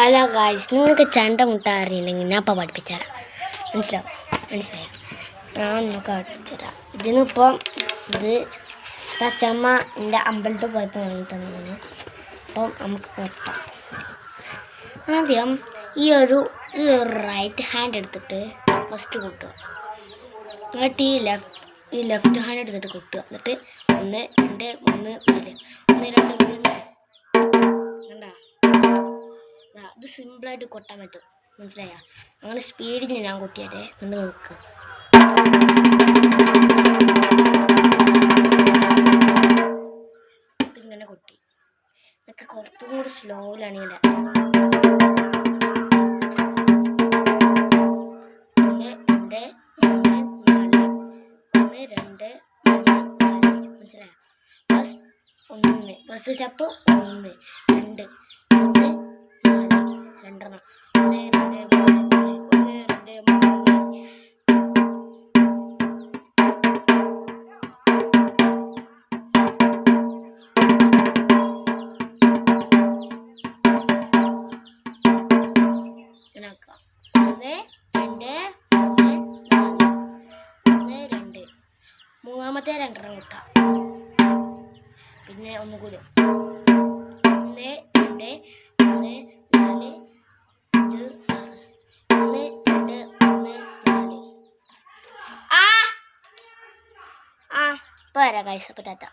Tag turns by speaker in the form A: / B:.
A: Hello guys, നിങ്ങൾക്ക് ചണ്ട മുട്ട അറിയില്ലെങ്കിൽ ഞാൻ ഇപ്പോൾ പഠിപ്പിച്ചുതരാം. മനസ്സിലായോ? ഞാൻ നിങ്ങൾക്ക് പഠിപ്പിച്ചുതരാം. ഇതിനിപ്പം ഇത് അച്ചമ്മ എൻ്റെ അമ്പലത്തിൽ പോയപ്പോൾ വാങ്ങി തന്നതാണ്. അപ്പം നമുക്ക് കൊട്ടാം. ആദ്യം ഈ ഒരു റൈറ്റ് ഹാൻഡ് എടുത്തിട്ട് ഫസ്റ്റ് കൂട്ടുക. എന്നിട്ട് ഈ ലെഫ്റ്റ് ഹാൻഡ് എടുത്തിട്ട് കൂട്ടുക. എന്നിട്ട് 1 2 3 4 1 2 3 കണ്ടാ? ഇത് സിമ്പിളായിട്ട് കൊട്ടാൻ പറ്റും. മനസ്സിലായോ? അങ്ങനെ സ്പീഡിൽ ഞാൻ കൊട്ടിയാലേ നിന്ന് നോക്കുക. ഇതിങ്ങനെ കൊട്ടി ഇതൊക്കെ കുറച്ചും കൂടി സ്ലോയിലാണ് ഇങ്ങനെ. 1 2 3 4 മനസ്സിലായോ? ഫസ്റ്റ് സ്റ്റെപ്പ് 1 2 3 4 രണ്ടെണ്ണം 1 2 3 4 1 2 3 ഇങ്ങനെയാക്കാം. 1 2 3 4 1 2 മൂന്നാമത്തെ രണ്ടെണ്ണം കൂട്ടാം. പിന്നെ ഒന്നുകൂടി 1 2 3 4 5 6 1 2 3 4 പോരാ ഗൈസ്. അപ്പോൾ ടാറ്റ.